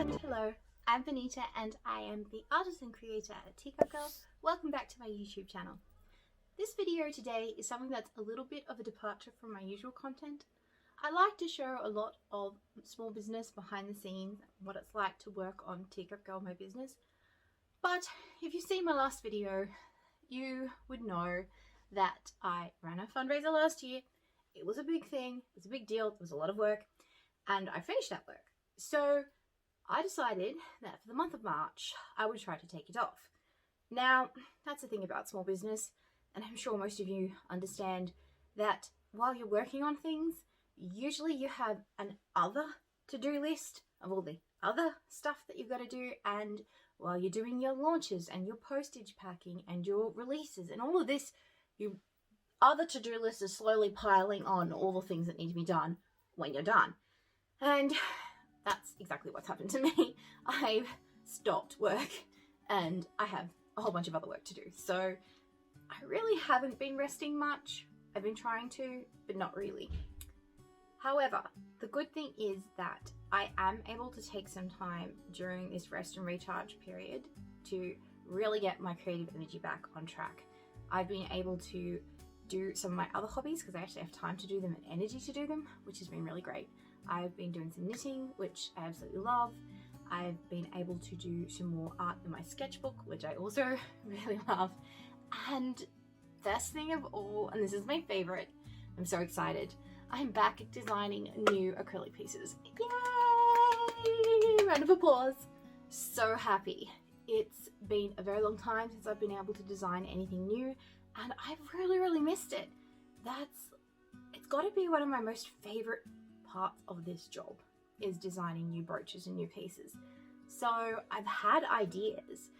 Hello, I'm Bonita and I am the artist and creator at Teacup Girl. Welcome back to my YouTube channel. This video today is something that's a little bit of a departure from my usual content. I like to show a lot of small business behind the scenes, what it's like to work on Teacup Girl, my business. But if you've seen my last video, you would know that I ran a fundraiser last year. It was a big thing, it was a big deal, it was a lot of work, and I finished that work. So I decided that for the month of March, I would try to take it off. Now, that's the thing about small business, and I'm sure most of you understand that while you're working on things, usually you have an other to-do list of all the other stuff that you've got to do, and while you're doing your launches and your postage packing and your releases and all of this, your other to-do list is slowly piling on all the things that need to be done when you're done. And that's exactly what's happened to me. I've stopped work and I have a whole bunch of other work to do. So I really haven't been resting much. I've been trying to, but not really. However, the good thing is that I am able to take some time during this rest and recharge period to really get my creative energy back on track. I've been able to do some of my other hobbies because I actually have time to do them and energy to do them, which has been really great. I've been doing some knitting, which I absolutely love. I've been able to do some more art in my sketchbook, which I also really love. And best thing of all, and this is my favorite, I'm so excited, I'm back designing new acrylic pieces. Yay! Round of applause. So happy. It's been a very long time since I've been able to design anything new, and I've really missed it. It's got to be one of my most favorite parts of this job, is designing new brooches and new pieces. So I've had ideas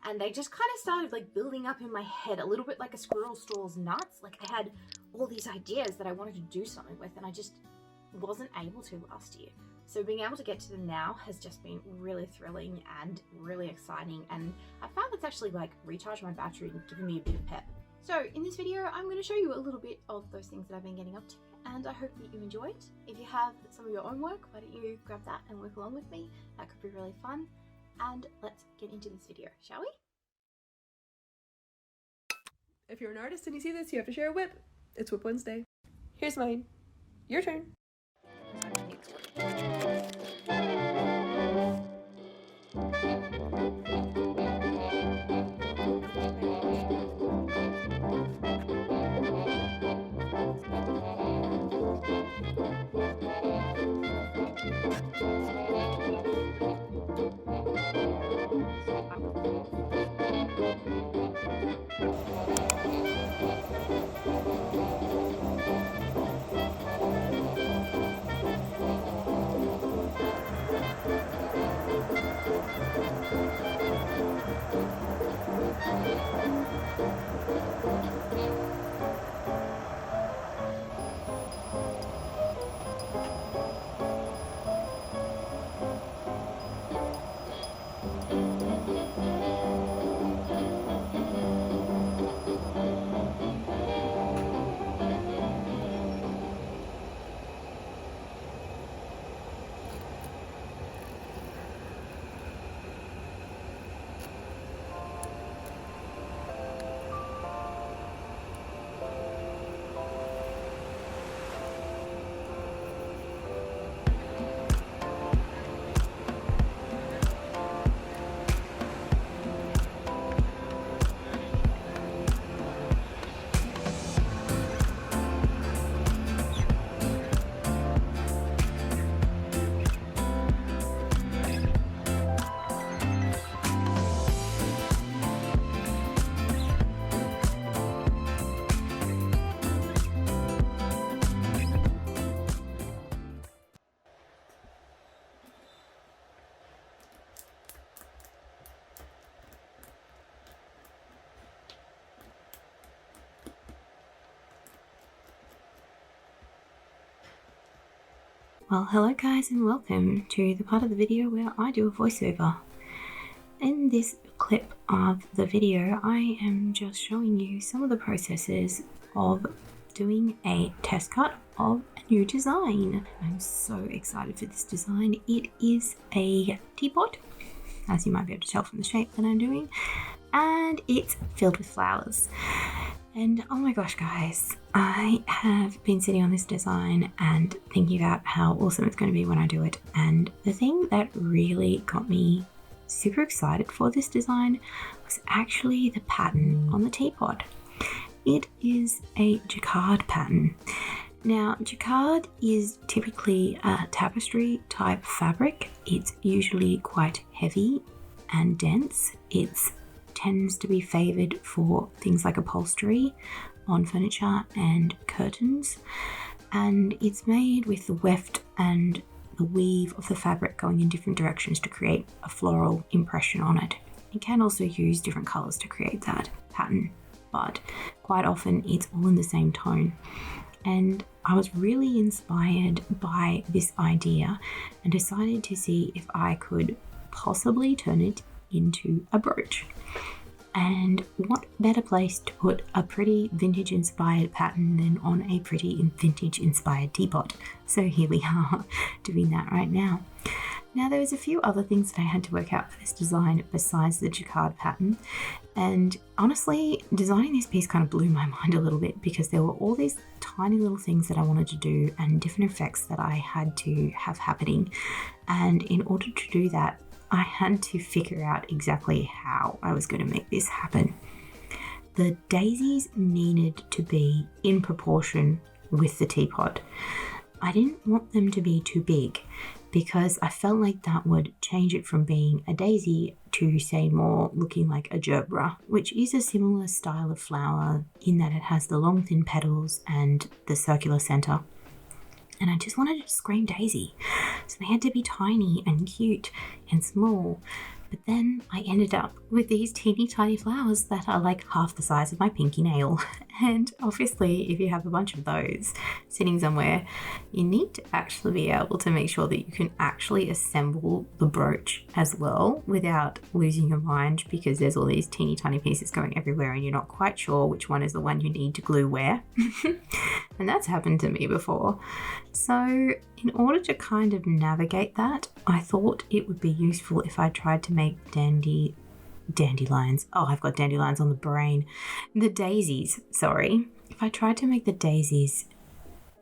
and they just kind of started like building up in my head, a little bit like a squirrel straw's nuts. Like I had all these ideas that I wanted to do something with and I just wasn't able to last year. So being able to get to them now has just been really thrilling and really exciting, and I found that's actually like recharged my battery and given me a bit of pep. So in this video, I'm going to show you a little bit of those things that I've been getting up to, and I hope that you enjoy it. If you have some of your own work, why don't you grab that and work along with me? That could be really fun. And let's get into this video, shall we? If you're an artist and you see this, you have to share a whip. It's Whip Wednesday. Here's mine. Your turn. Well, hello guys and welcome to the part of the video where I do a voiceover. In this clip of the video, I am just showing you some of the processes of doing a test cut of an new design. I'm so excited for this design. It is a teapot, as you might be able to tell from the shape that I'm doing, and it's filled with flowers. And oh my gosh, guys, I have been sitting on this design and thinking about how awesome it's going to be when I do it. And the thing that really got me super excited for this design was actually the pattern on the teapot. It is a jacquard pattern. Now, jacquard is typically a tapestry type fabric. It's usually quite heavy and dense. It tends to be favoured for things like upholstery on furniture and curtains. And it's made with the weft and the weave of the fabric going in different directions to create a floral impression on it. You can also use different colours to create that pattern, but quite often it's all in the same tone. And I was really inspired by this idea and decided to see if I could possibly turn it into a brooch. And what better place to put a pretty vintage inspired pattern than on a pretty vintage inspired teapot. So here we are doing that right now. Now there was a few other things that I had to work out for this design besides the jacquard pattern. And honestly, designing this piece kind of blew my mind a little bit because there were all these tiny little things that I wanted to do and different effects that I had to have happening. And in order to do that, I had to figure out exactly how I was going to make this happen. The daisies needed to be in proportion with the teapot. I didn't want them to be too big because I felt like that would change it from being a daisy to, say, more looking like a gerbera, which is a similar style of flower in that it has the long thin petals and the circular centre. And I just wanted to scream daisy. So they had to be tiny and cute and small. But then I ended up with these teeny tiny flowers that are like half the size of my pinky nail. And obviously, if you have a bunch of those sitting somewhere, you need to actually be able to make sure that you can actually assemble the brooch as well without losing your mind, because there's all these teeny tiny pieces going everywhere and you're not quite sure which one is the one you need to glue where. And that's happened to me before. So in order to kind of navigate that, I thought it would be useful if I tried to make dandelions. Oh, I've got dandelions on the brain. The daisies, sorry. If I tried to make the daisies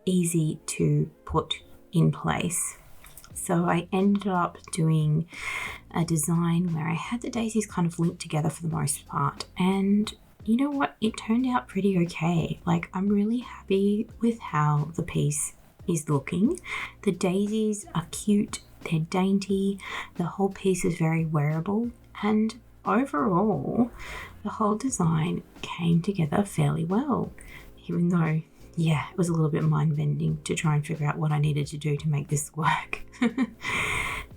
easy to put in place. So I ended up doing a design where I had the daisies kind of linked together for the most part. And you know what? It turned out pretty okay. Like, I'm really happy with how the piece is looking. The daisies are cute, they're dainty, the whole piece is very wearable, and overall the whole design came together fairly well, even though, yeah, it was a little bit mind-bending to try and figure out what I needed to do to make this work.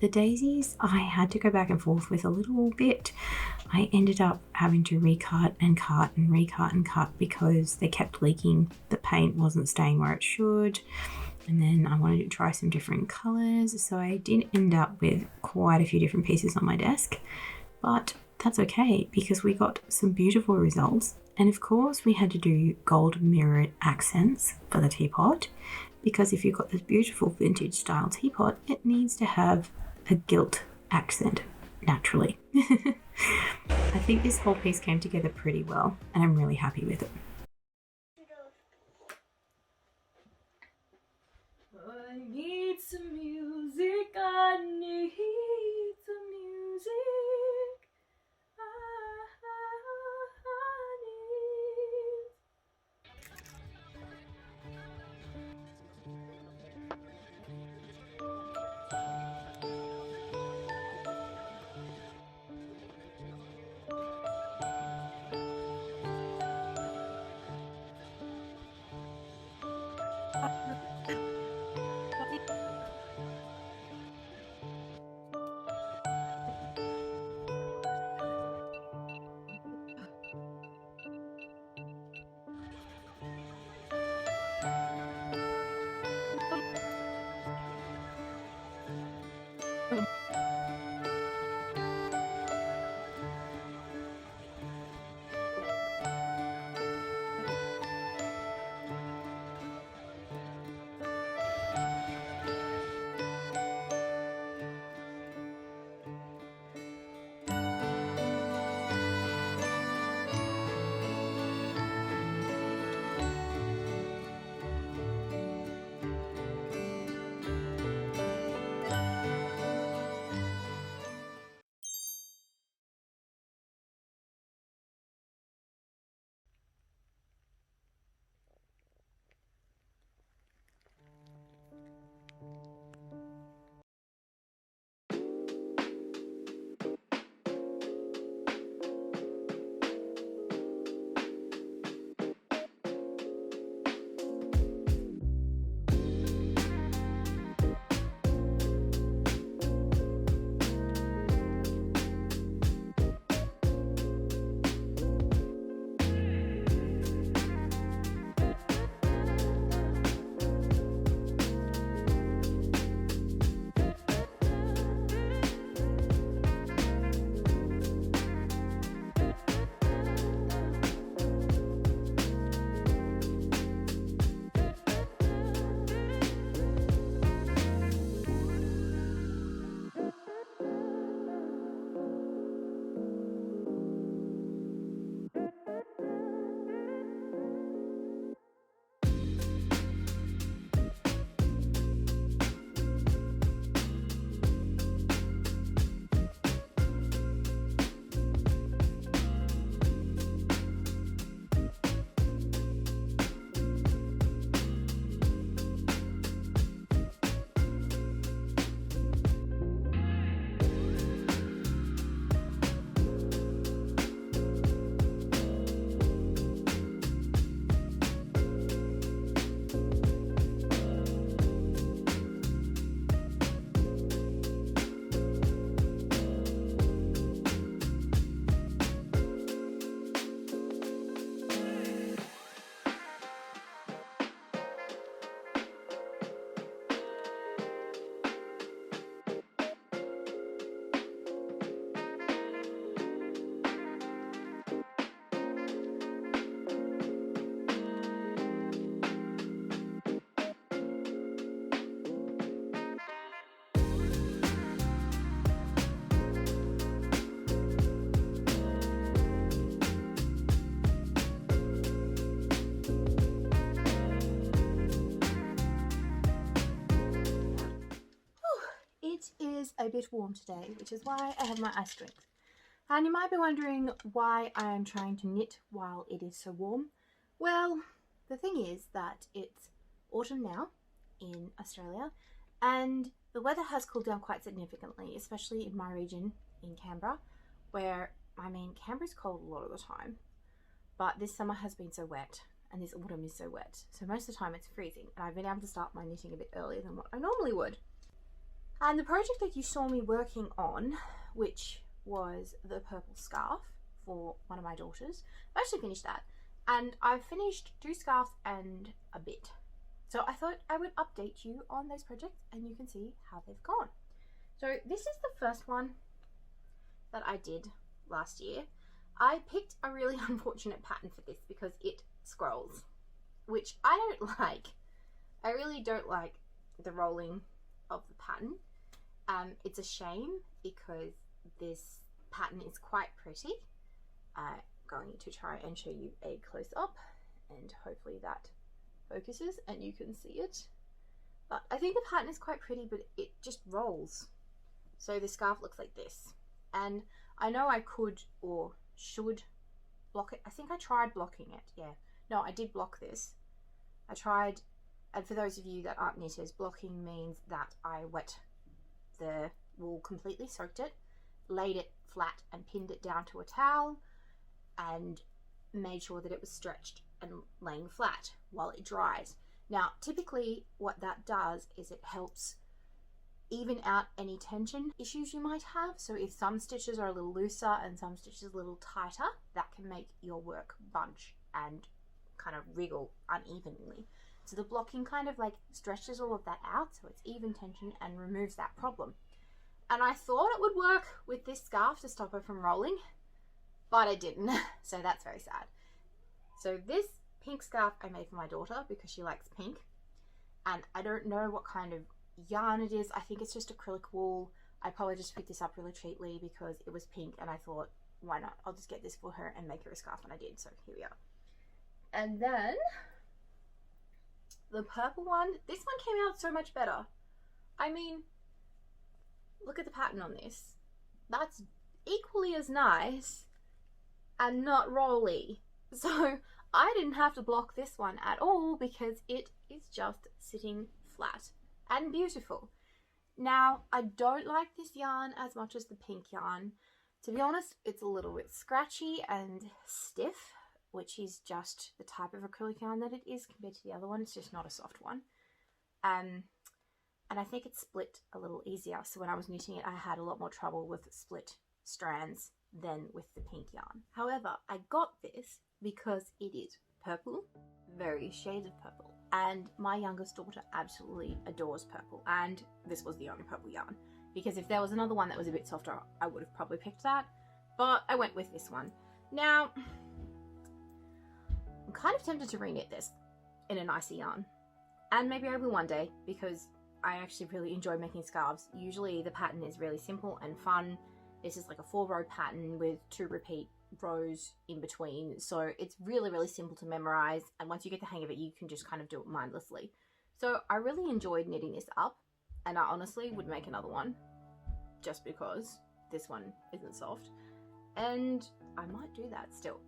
The daisies I had to go back and forth with a little bit. I ended up having to recut and cut and recut and cut because they kept leaking. The paint wasn't staying where it should. And then I wanted to try some different colours, so I did end up with quite a few different pieces on my desk. But that's okay because we got some beautiful results. And of course we had to do gold mirrored accents for the teapot, because if you've got this beautiful vintage style teapot, it needs to have a gilt accent naturally. I think this whole piece came together pretty well and I'm really happy with it. I need some music, I need some music. I need. a bit warm today, which is why I have my ice drinks. And you might be wondering why I am trying to knit while it is so warm. Well, the thing is that it's autumn now in Australia, and the weather has cooled down quite significantly, especially in my region in Canberra, where, I mean, Canberra's cold a lot of the time, but this summer has been so wet, and this autumn is so wet, so most of the time it's freezing, and I've been able to start my knitting a bit earlier than what I normally would. And the project that you saw me working on, which was the purple scarf for one of my daughters, I've actually finished that, and I've finished 2 scarves and a bit. So I thought I would update you on those projects and you can see how they've gone. So this is the first one that I did last year. I picked a really unfortunate pattern for this because it scrolls, which I don't like. I really don't like the rolling of the pattern. It's a shame because this pattern is quite pretty. I'm going to try and show you a close-up, and hopefully that focuses and you can see it. But I think the pattern is quite pretty, but it just rolls. So the scarf looks like this. And I know I could or should block it. I think I tried blocking it. Yeah. No, I did block this. I tried, and for those of you that aren't knitters, blocking means that I wet the wool completely, soaked it, laid it flat and pinned it down to a towel and made sure that it was stretched and laying flat while it dries. Now, typically what that does is it helps even out any tension issues you might have. So if some stitches are a little looser and some stitches a little tighter, that can make your work bunch and kind of wriggle unevenly. So the blocking kind of like stretches all of that out so it's even tension and removes that problem. And I thought it would work with this scarf to stop her from rolling, but it didn't. So that's very sad. So this pink scarf I made for my daughter because she likes pink, and I don't know what kind of yarn it is. I think it's just acrylic wool. I probably just picked this up really cheaply because it was pink and I thought, why not? I'll just get this for her and make her a scarf, and I did. So here we are. And then the purple one, this one came out so much better. I mean, look at the pattern on this. That's equally as nice and not rolly. So I didn't have to block this one at all because it is just sitting flat and beautiful. Now, I don't like this yarn as much as the pink yarn. To be honest, it's a little bit scratchy and stiff, which is just the type of acrylic yarn that it is compared to the other one. It's just not a soft one. And I think it's split a little easier. So when I was knitting it, I had a lot more trouble with split strands than with the pink yarn. However, I got this because it is purple, various shades of purple. And my youngest daughter absolutely adores purple. And this was the only purple yarn. Because if there was another one that was a bit softer, I would have probably picked that. But I went with this one. Now, I'm kind of tempted to reknit this in a nicer yarn. And maybe I will one day, because I actually really enjoy making scarves. Usually the pattern is really simple and fun. This is like a 4-row pattern with 2 repeat rows in between. So it's really, really simple to memorize. And once you get the hang of it, you can just kind of do it mindlessly. So I really enjoyed knitting this up. And I honestly would make another one just because this one isn't soft. And I might do that still.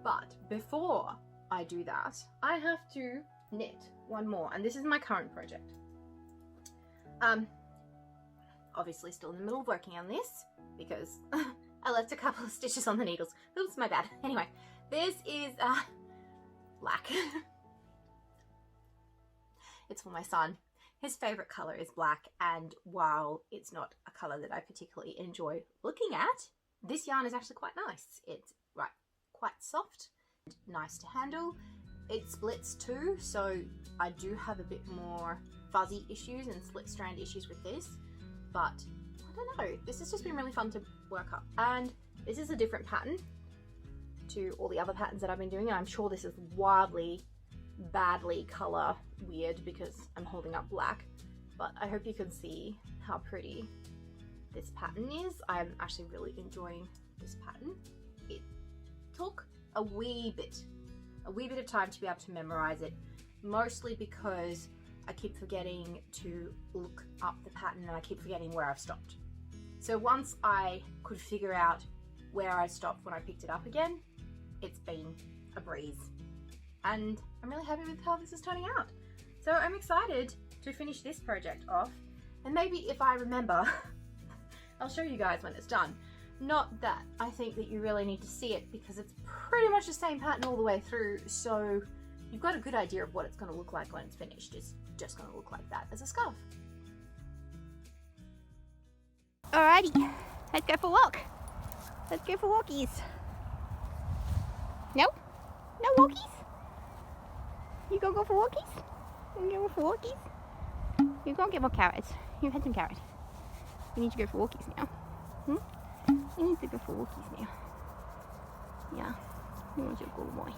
But before I do that, I have to knit one more. And this is my current project. Obviously still in the middle of working on this because I left a couple of stitches on the needles. Oops, my bad. Anyway, this is black. It's for my son. His favorite color is black, and while it's not a color that I particularly enjoy looking at, this yarn is actually quite nice. It's quite soft, nice to handle. It splits too, so I do have a bit more fuzzy issues and split strand issues with this, but I don't know, this has just been really fun to work up. And this is a different pattern to all the other patterns that I've been doing, and I'm sure this is wildly, badly color weird because I'm holding up black, but I hope you can see how pretty this pattern is. I'm actually really enjoying this pattern. It took a wee bit of time to be able to memorize it, mostly because I keep forgetting to look up the pattern and I keep forgetting where I've stopped. So once I could figure out where I stopped when I picked it up again, it's been a breeze. And I'm really happy with how this is turning out. So I'm excited to finish this project off, and maybe if I remember, I'll show you guys when it's done. Not that I think that you really need to see it, because it's pretty much the same pattern all the way through, so you've got a good idea of what it's going to look like when it's finished. It's just going to look like that as a scarf. Alrighty, let's go for a walk. Let's go for walkies. No? No walkies? You gonna go for walkies? You gonna go for walkies? You're gonna get more carrots. You've had some carrots. You need to go for walkies now. You need to go for walkies now. Yeah. Where's your good boy?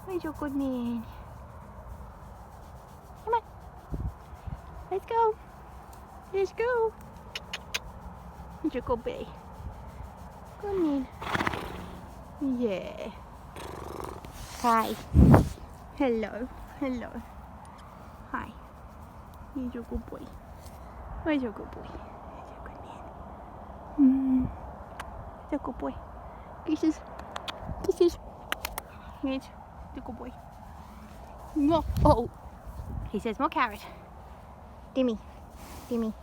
Where's your good man? Come on. Let's go. Let's go. Where's your good boy? Come in. Yeah. Hi. Hello. Hello. Hi. Here's your good boy. Where's your good boy? Here's your good man. Here's your good boy. Kisses. Kisses. Here's the good boy. No. Oh. He says more carrot. Dimmy. Dimmy.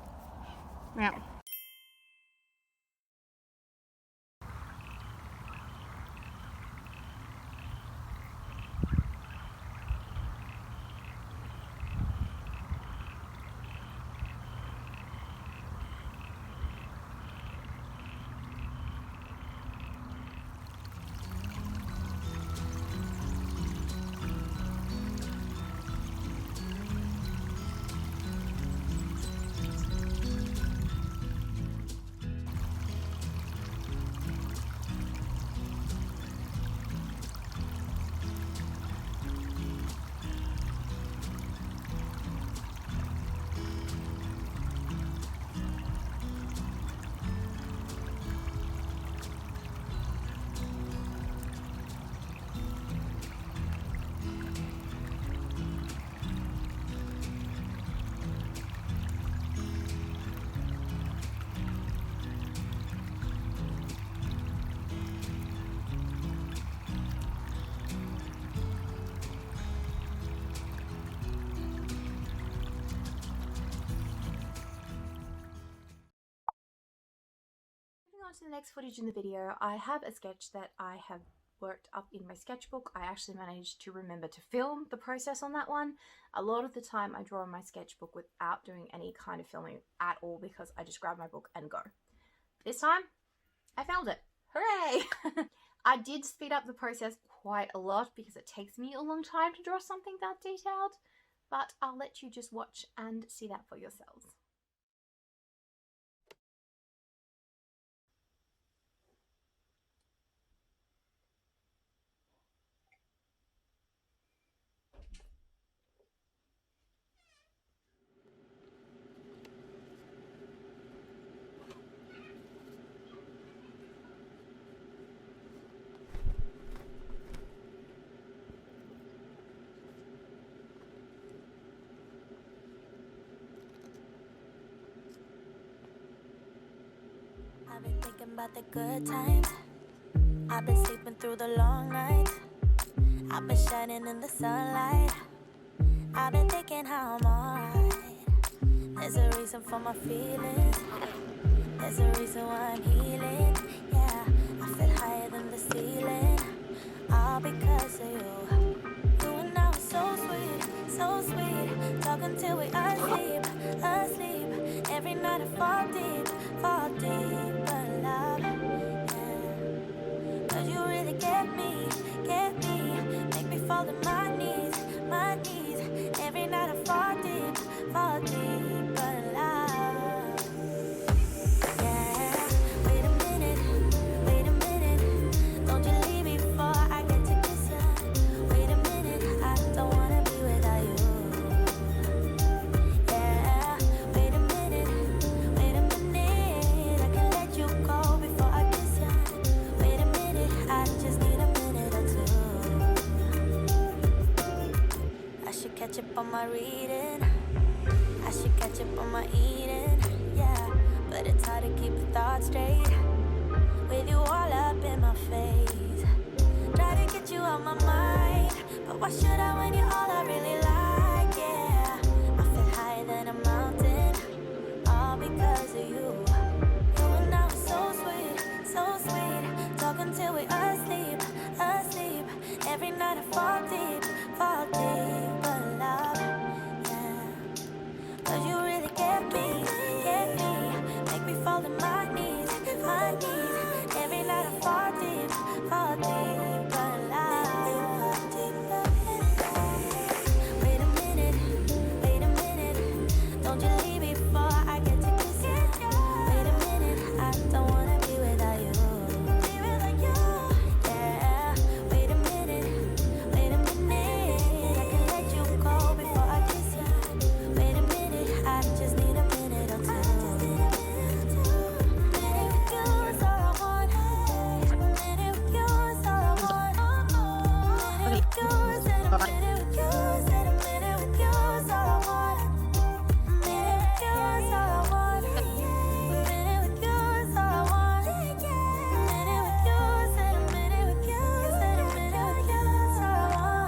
Now. On to the next footage in the video, I have a sketch that I have worked up in my sketchbook. I actually managed to remember to film the process on that one. A lot of the time I draw in my sketchbook without doing any kind of filming at all, because I just grab my book and go. This time I filmed it. Hooray! I did speed up the process quite a lot because it takes me a long time to draw something that detailed, but I'll let you just watch and see that for yourselves. I've been thinking about the good times. I've been sleeping through the long nights. I've been shining in the sunlight. I've been thinking how I'm alright. There's a reason for my feelings. There's a reason why I'm healing. Yeah, I feel higher than the ceiling. All because of you. You and I were so sweet, so sweet. Talking till we asleep, asleep. Every night I fall deep, but love, yeah. 'Cause you really get me, make me fall to my knees, my knees. Every night I fall deep, but love, yeah. Wait a minute, don't you leave me before I get to kiss ya. Wait a minute, I don't wanna be without you. Yeah, wait a minute, I can let you go before I kiss ya. Wait a minute, I just need a minute or two. I should catch up on my reading, I should catch up on my eating, yeah. But but it's hard to keep your thoughts straight with you all up in my face. Try to get you out my mind, but why should I when you're all I really like? Yeah, I feel higher than a mountain, all because of you. You and I are so sweet, so sweet. Talking till we asleep, asleep. Every night I fall deep, but love, yeah. 'Cause you really get me, make me fall to my knees, my knees. Every night I fall deep, but love. Wait a minute, don't you leave before I get to kiss you. Wait a minute, I don't wanna be without you. Yeah, wait a minute, I can let you go before I kiss you. Wait a minute, I just need a minute or two. Minute with you is all I want. Minute with you is all I want. Minute with you is a minute with you, said a minute with you is all I want. Minute with you is all I want. Minute with you is all I want. Minute with you, said a minute with you, said a minute with you is all I want.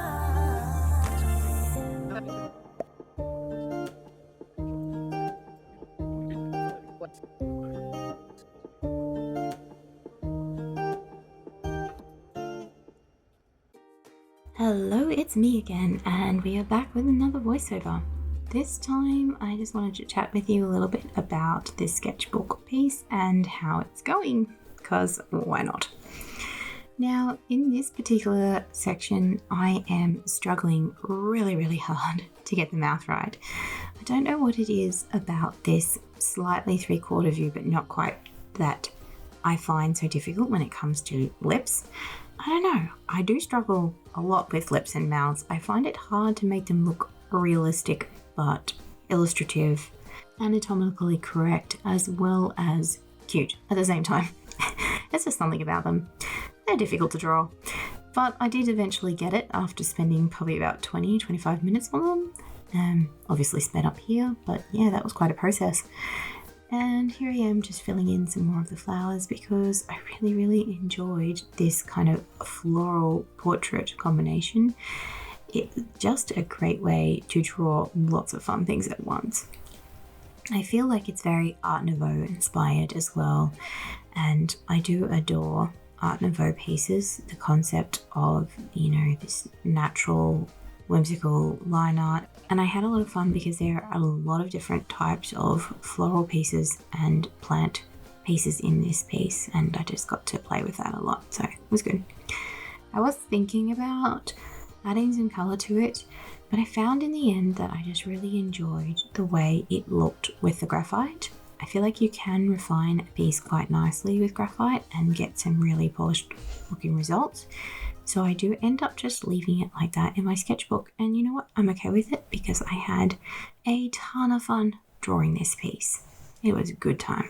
Hello, it's me again, and we are back with another voiceover. This time I just wanted to chat with you a little bit about this sketchbook piece and how it's going, because why not? Now, in this particular section, I am struggling really hard to get the mouth right. I don't know what it is about this slightly three-quarter view, but not quite, that I find so difficult when it comes to lips. I don't know, I do struggle a lot with lips and mouths. I find it hard to make them look realistic but illustrative, anatomically correct, as well as cute at the same time. There's just something about them. They're difficult to draw. But I did eventually get it after spending probably about 20-25 minutes on them. Obviously sped up here, but yeah, that was quite a process. And here I am just filling in some more of the flowers because I really enjoyed this kind of floral portrait combination. It's just a great way to draw lots of fun things at once. I feel like it's very Art Nouveau inspired as well, and I do adore Art Nouveau pieces. The concept of, this natural, whimsical line art. And I had a lot of fun because there are a lot of different types of floral pieces and plant pieces in this piece, and I just got to play with that a lot, so it was good. I was thinking about adding some colour to it, but I found in the end that I just really enjoyed the way it looked with the graphite. I feel like you can refine a piece quite nicely with graphite and get some really polished looking results. So I do end up just leaving it like that in my sketchbook, and you know what, I'm okay with it because I had a ton of fun drawing this piece. It was a good time.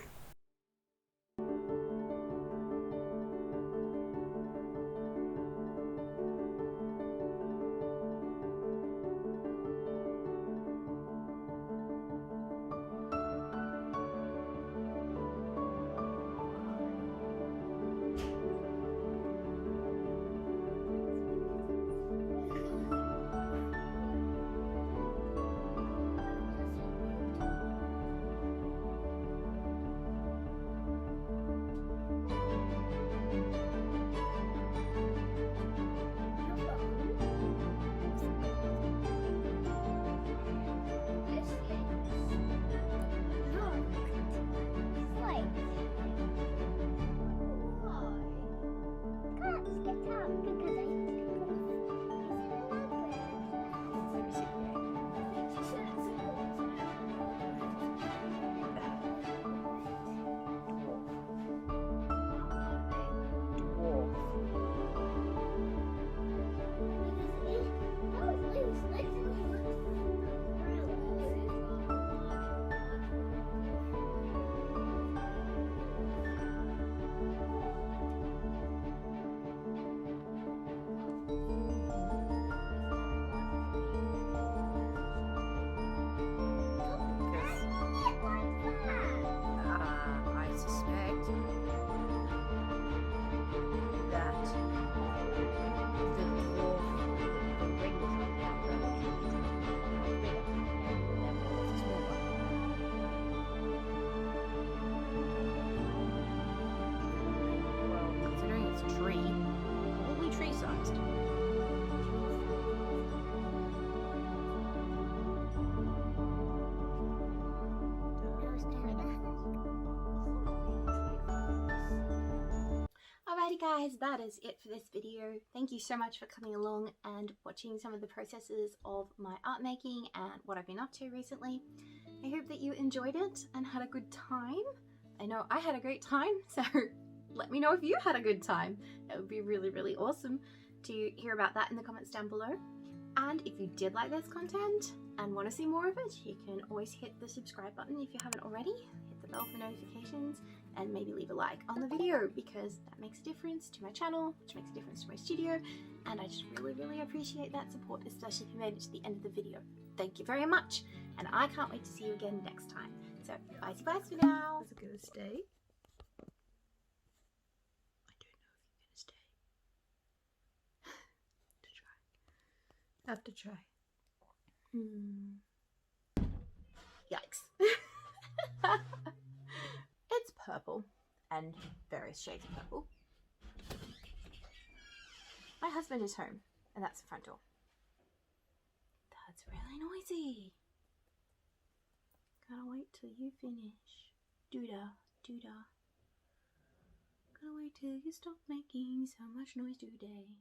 Alrighty guys, that is it for this video. Thank you so much for coming along and watching some of the processes of my art making and what I've been up to recently. I hope that you enjoyed it and had a good time. I know I had a great time, so let me know if you had a good time. It would be really, really awesome to hear about that in the comments down below. And if you did like this content and want to see more of it, you can always hit the subscribe button if you haven't already. Hit the bell for notifications and maybe leave a like on the video because that makes a difference to my channel, which makes a difference to my studio, and I just really, really appreciate that support, especially if you made it to the end of the video. Thank you very much, and I can't wait to see you again next time. So, bye for now. Is it gonna stay? I don't know if you're gonna stay. Have to try. Yikes. It's purple and various shades of purple. My husband is home and that's the front door. That's really noisy. Gotta wait till you finish. Doodah, doodah. Gotta wait till you stop making so much noise today.